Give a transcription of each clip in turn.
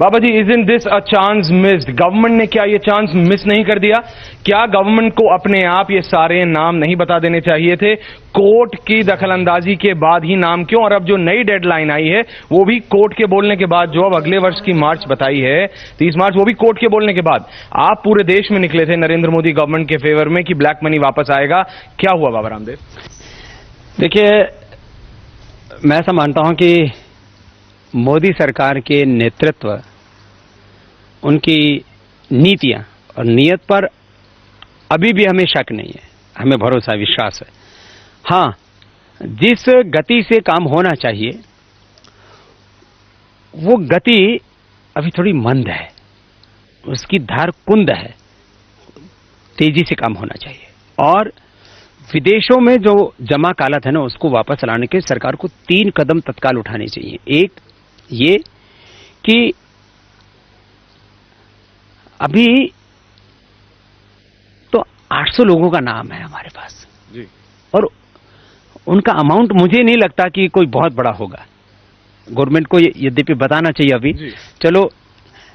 Baba ji, isn't this a chance missed? Government ने क्या ये चांस मिस नहीं कर दिया? क्या गवर्नमेंट को अपने आप ये सारे नाम नहीं बता देने चाहिए थे? कोर्ट की दखलंदाजी के बाद ही नाम क्यों? और अब जो नई डेडलाइन आई है वो भी कोर्ट के बोलने के बाद, जो अब अगले वर्ष की मार्च बताई है 30 मार्च, वो भी कोर्ट के बोलने के बाद। आप पूरे देश में निकले थे नरेंद्र मोदी गवर्नमेंट के फेवर में कि ब्लैक मनी वापस आएगा, क्या हुआ बाबा रामदेव? देखिए, मैं ऐसा मानता हूं कि मोदी सरकार के नेतृत्व, उनकी नीतियां और नियत पर अभी भी हमें शक नहीं है, हमें भरोसा विश्वास है। हां, जिस गति से काम होना चाहिए वो गति अभी थोड़ी मंद है, उसकी धार कुंद है, तेजी से काम होना चाहिए। और विदेशों में जो जमा काला धन है उसको वापस लाने के सरकार को 3 कदम तत्काल उठाने चाहिए। एक ये कि अभी तो 800 लोगों का नाम है हमारे पास जी, और उनका अमाउंट मुझे नहीं लगता कि कोई बहुत बड़ा होगा। गवर्नमेंट को यद्यपि बताना चाहिए अभी, चलो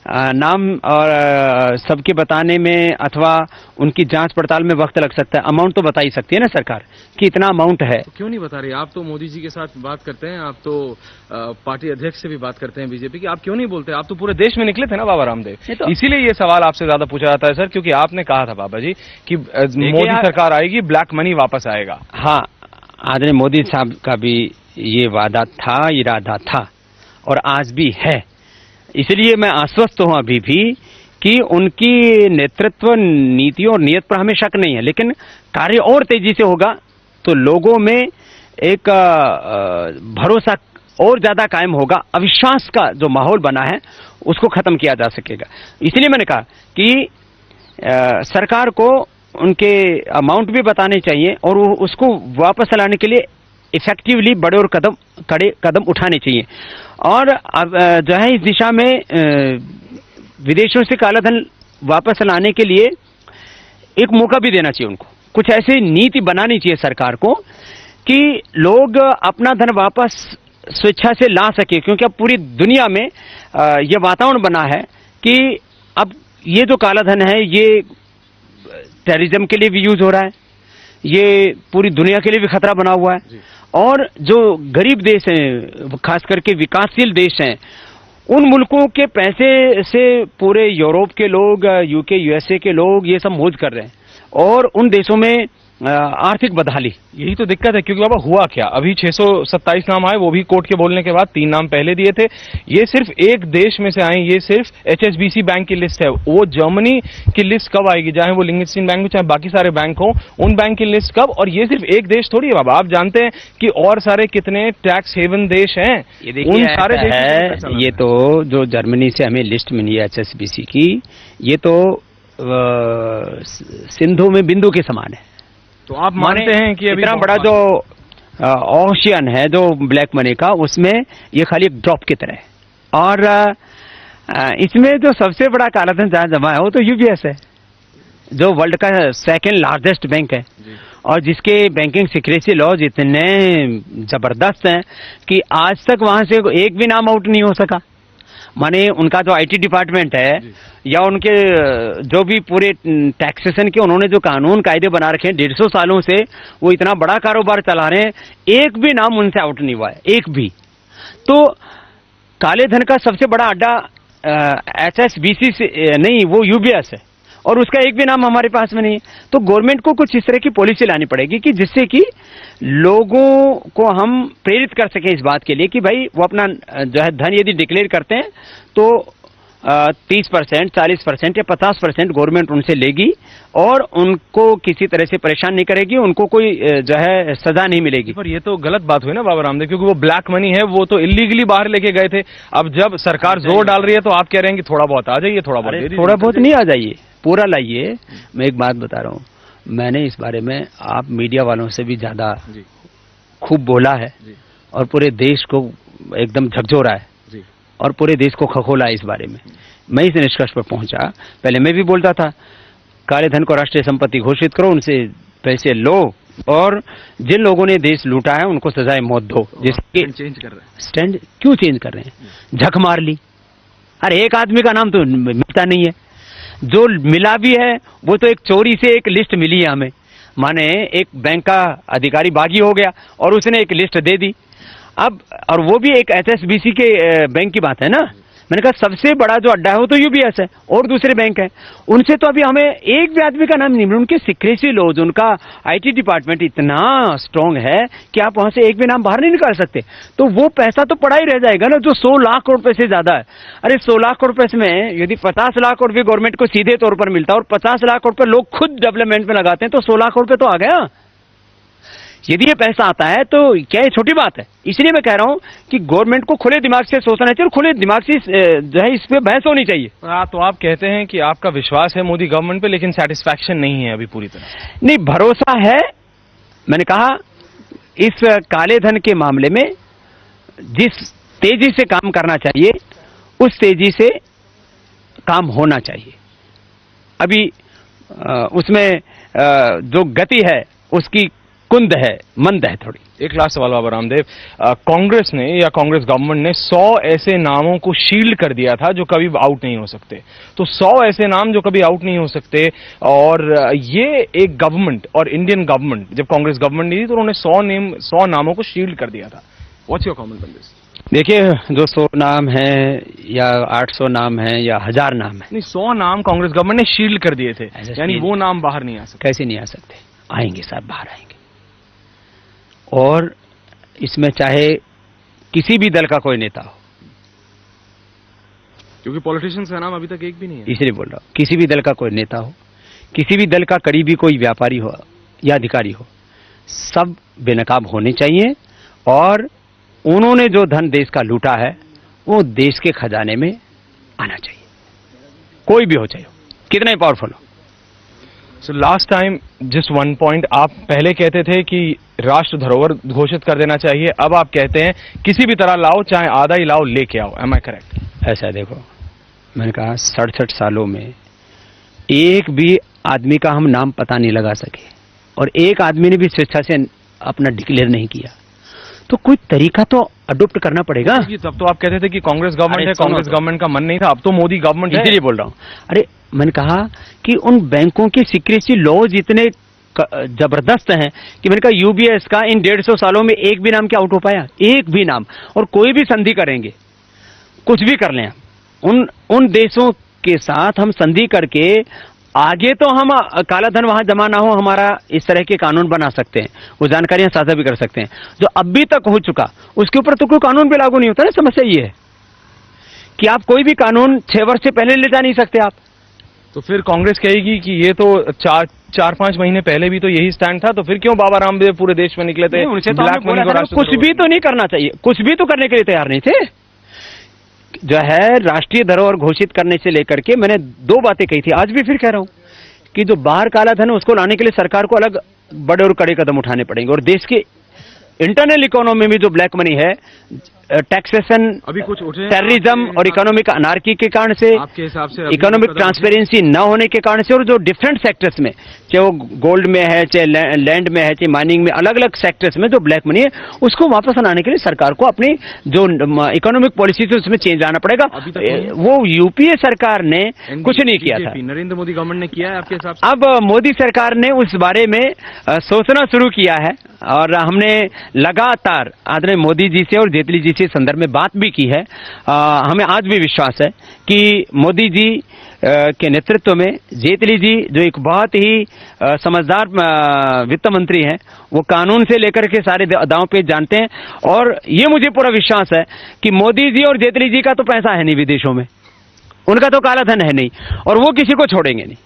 नाम और सबके बताने में अथवा उनकी जांच पड़ताल में वक्त लग सकता है, अमाउंट तो बता ही सकती है ना सरकार कि इतना अमाउंट है। तो क्यों नहीं बता रही? आप तो मोदी जी के साथ बात करते हैं, आप तो पार्टी अध्यक्ष से भी बात करते हैं बीजेपी की, आप क्यों नहीं बोलते? आप तो पूरे देश में निकले थे ना बाबा रामदेव, तो इसीलिए ये सवाल आपसे ज्यादा पूछा जाता है सर, क्योंकि आपने कहा था बाबा जी कि मोदी सरकार आएगी, ब्लैक मनी वापस आएगा। हाँ, आदरणीय मोदी साहब का भी ये वादा था, इरादा था और आज भी है। इसलिए मैं आश्वस्त हूं अभी भी कि उनकी नेतृत्व, नीतियों और नियत पर हमें शक नहीं है, लेकिन कार्य और तेजी से होगा तो लोगों में एक भरोसा और ज्यादा कायम होगा, अविश्वास का जो माहौल बना है उसको खत्म किया जा सकेगा। इसलिए मैंने कहा कि सरकार को उनके अमाउंट भी बताने चाहिए और उसको वापस लाने के लिए इफेक्टिवली बड़े और कड़े कदम उठाने चाहिए। और अब जो है इस दिशा में विदेशों से काला धन वापस लाने के लिए एक मौका भी देना चाहिए उनको। कुछ ऐसी नीति बनानी चाहिए सरकार को कि लोग अपना धन वापस स्वेच्छा से ला सके, क्योंकि अब पूरी दुनिया में ये वातावरण बना है कि अब ये जो काला धन है ये टेररिज्म के लिए भी यूज हो रहा है, ये पूरी दुनिया के लिए भी खतरा बना हुआ है। और जो गरीब देश हैं, खास करके विकासशील देश हैं, उन मुल्कों के पैसे से पूरे यूरोप के लोग, यूके, यूएसए के लोग ये सब मौज कर रहे हैं और उन देशों में आर्थिक बदहाली। यही तो दिक्कत है, क्योंकि बाबा हुआ क्या, अभी 627 नाम आए, वो भी कोर्ट के बोलने के बाद 3 नाम पहले दिए थे। ये सिर्फ एक देश में से आए, ये सिर्फ HSBC बैंक की लिस्ट है। वो जर्मनी की लिस्ट कब आएगी, चाहे वो लिंगस्टीन बैंक हो चाहे बाकी सारे बैंक हो, उन बैंक की लिस्ट कब? और ये सिर्फ एक देश थोड़ी है बाबा, आप जानते हैं कि और सारे कितने टैक्स हेवन देश हैं, उन सारे देश। ये तो जो जर्मनी से हमें लिस्ट मिली है HSBC की, ये तो सिंधु में बिंदु के समान है। तो आप मानते हैं कि इतना बड़ा जो ओशियन है जो ब्लैक मनी का, उसमें ये खाली एक ड्रॉप की तरह है। और इसमें जो सबसे बड़ा कालाधन जहां जमा है वो तो UBS है, जो वर्ल्ड का 2nd लार्जेस्ट बैंक है और जिसके बैंकिंग सिक्रेसी लॉज इतने जबरदस्त हैं कि आज तक वहां से एक भी नाम आउट नहीं हो सका। माने उनका जो IT डिपार्टमेंट है या उनके जो भी पूरे टैक्सेशन के उन्होंने जो कानून कायदे बना रखे हैं 150 सालों से, वो इतना बड़ा कारोबार चला रहे हैं, एक भी नाम उनसे आउट नहीं हुआ है, एक भी। तो काले धन का सबसे बड़ा अड्डा HSBC से नहीं, वो UBS है और उसका एक भी नाम हमारे पास में नहीं है। तो गवर्नमेंट को कुछ इस तरह की पॉलिसी लानी पड़ेगी कि जिससे कि लोगों को हम प्रेरित कर सकें इस बात के लिए कि भाई वो अपना जो है धन यदि डिक्लेयर करते हैं तो 30%, 40% या 50% गवर्नमेंट उनसे लेगी और उनको किसी तरह से परेशान नहीं करेगी, उनको कोई जो है सजा नहीं मिलेगी। पर ये तो गलत बात हुई ना बाबा रामदेव, क्योंकि वो ब्लैक मनी है, वो तो इलीगली बाहर लेके गए थे। अब जब सरकार जोर डाल रही है तो आप कह रहे हैं कि थोड़ा बहुत आ जाइए, थोड़ा बहुत नहीं आ जाइए, पूरा लाइए। मैं एक बात बता रहा हूँ, मैंने इस बारे में आप मीडिया वालों से भी ज्यादा खूब बोला है और पूरे देश को एकदम झकझोरा है और पूरे देश को खखोला है इस बारे में। मैं इस निष्कर्ष पर पहुंचा, पहले मैं भी बोलता था काले धन को राष्ट्रीय संपत्ति घोषित करो, उनसे पैसे लो और जिन लोगों ने देश लूटा है उनको सजाए मौत दो। जिसके चेंज कर रहे हैं, स्टैंड क्यों चेंज कर रहे हैं? झक मार ली, अरे एक आदमी का नाम तो मिलता नहीं है, जो मिला भी है वो तो एक चोरी से एक लिस्ट मिली है हमें, माने एक बैंक का अधिकारी बागी हो गया और उसने एक लिस्ट दे दी। अब और वो भी एक HSBC के बैंक की बात है ना, मैंने कहा सबसे बड़ा जो अड्डा है वो तो UBS है और दूसरे बैंक है, उनसे तो अभी हमें एक भी आदमी का नाम नहीं मिला। उनके सीक्रेसी लॉज, उनका IT डिपार्टमेंट इतना स्ट्रांग है कि आप वहां से एक भी नाम बाहर नहीं निकाल सकते, तो वो पैसा तो पड़ा ही रह जाएगा ना जो 100 लाख करोड़ रुपए से ज्यादा है। अरे 100 लाख करोड़ रुपए में यदि 50 लाख करोड़ रुपए गवर्नमेंट को सीधे तौर पर मिलता और 50 लाख करोड़ रुपए लोग खुद डेवलपमेंट में लगाते हैं तो 100 लाख करोड़ रुपए तो आ गया। यदि ये पैसा आता है तो क्या ये छोटी बात है? इसलिए मैं कह रहा हूं कि गवर्नमेंट को खुले दिमाग से सोचना चाहिए और खुले दिमाग से जो है इस पे बहस होनी चाहिए। तो आप कहते हैं कि आपका विश्वास है मोदी गवर्नमेंट पे, लेकिन सेटिस्फैक्शन नहीं है अभी पूरी तरह। नहीं, भरोसा है। मैंने कहा इस काले धन के मामले में जिस तेजी से काम करना चाहिए उस तेजी से काम होना चाहिए। अभी उसमें जो गति है उसकी कुंद है, मंद है थोड़ी। एक लास्ट सवाल बाबा रामदेव, कांग्रेस ने या कांग्रेस गवर्नमेंट ने 100 ऐसे नामों को शील्ड कर दिया था जो कभी आउट नहीं हो सकते, तो 100 ऐसे नाम जो कभी आउट नहीं हो सकते, और ये एक गवर्नमेंट और इंडियन गवर्नमेंट जब कांग्रेस गवर्नमेंट नहीं थी तो उन्होंने 100 नामों को शील्ड कर दिया था। What's your comment on this? देखिए, जो 100 नाम है या 800 नाम है या 1000 नाम है, नहीं 100 नाम कांग्रेस गवर्नमेंट ने शील्ड कर दिए थे, यानी वो नाम बाहर नहीं आ सकते। कैसे नहीं आ सकते? आएंगे साहब, बाहर आएंगे। और इसमें चाहे किसी भी दल का कोई नेता हो, क्योंकि पॉलिटिशियंस का नाम अभी तक एक भी नहीं है, इसलिए बोल रहा हूं, किसी भी दल का कोई नेता हो, किसी भी दल का करीबी कोई व्यापारी हो या अधिकारी हो, सब बेनकाब होने चाहिए। और उन्होंने जो धन देश का लूटा है वो देश के खजाने में आना चाहिए, कोई भी हो, चाहे कितना ही पावरफुल हो। So last time just one point, आप पहले कहते थे कि राष्ट्र धरोहर घोषित कर देना चाहिए, अब आप कहते हैं किसी भी तरह लाओ, चाहे आधा ही लाओ, लेके आओ। Am I correct? ऐसा देखो, मैंने कहा 67 सालों में एक भी आदमी का हम नाम पता नहीं लगा सके और एक आदमी ने भी स्वेच्छा से अपना डिक्लेयर नहीं किया, तो कोई तरीका तो अडॉप्ट करना पड़ेगा। तब तो आप कहते थे कि कांग्रेस गवर्नमेंट है, कांग्रेस गवर्नमेंट का मन नहीं था, अब तो मोदी गवर्नमेंट है, इसलिए बोल रहा हूं। अरे मैंने कहा कि उन बैंकों के सीक्रेसी लॉज इतने जबरदस्त हैं कि मैंने कहा UBS का इन 150 सालों में एक भी नाम क्या आउट हो पाया? एक भी नाम। और कोई भी संधि करेंगे, कुछ भी कर लें, उन देशों के साथ हम संधि करके आगे तो हम काला धन वहां जमा ना हो, हमारा इस तरह के कानून बना सकते हैं, वो जानकारियां साझा भी कर सकते हैं। जो अभी तक हो चुका उसके ऊपर तो कोई कानून भी लागू नहीं होता ना। समस्या ये है कि आप कोई भी कानून 6 वर्ष से पहले ले जा नहीं सकते आप। तो फिर कांग्रेस कहेगी कि ये तो 4-5 महीने पहले भी तो यही स्टैंड था, तो फिर क्यों बाबा रामदेव पूरे देश में निकले थे? उनसे तो कुछ भी तो नहीं करना चाहिए, कुछ भी तो करने के लिए तैयार नहीं थे। जो है राष्ट्रीय धरोहर घोषित करने से लेकर के मैंने 2 बातें कही थी, आज भी फिर कह रहा हूं कि जो बाहर काला धन है उसको लाने के लिए सरकार को अलग बड़े और कड़े कदम उठाने पड़ेंगे। और देश के इंटरनल इकोनॉमी में जो ब्लैक मनी है, टैक्सेशन, अभी कुछ उठे, टेररिज्म और इकोनॉमिक अनार्की के कारण से, आपके हिसाब से इकोनॉमिक ट्रांसपेरेंसी न होने के कारण से, और जो डिफरेंट सेक्टर्स में, चाहे वो गोल्ड में है, चाहे लैंड में है, चाहे माइनिंग में, अलग अलग सेक्टर्स में जो ब्लैक मनी है उसको वापस लाने के लिए सरकार को अपनी जो इकोनॉमिक पॉलिसी थी उसमें चेंज आना पड़ेगा। वो UPA सरकार ने कुछ नहीं किया था, नरेंद्र मोदी गवर्नमेंट ने किया है आपके हिसाब से? अब मोदी सरकार ने उस बारे में सोचना शुरू किया है और हमने लगातार आदरणीय मोदी जी से और जेटली जी से संदर्भ में बात भी की है। हमें आज भी विश्वास है कि मोदी जी के नेतृत्व में जेटली जी, जो एक बहुत ही समझदार वित्त मंत्री हैं, वो कानून से लेकर के सारे दांव पे जानते हैं। और ये मुझे पूरा विश्वास है कि मोदी जी और जेटली जी का तो पैसा है नहीं विदेशों में, उनका तो काला धन है नहीं, और वो किसी को छोड़ेंगे नहीं।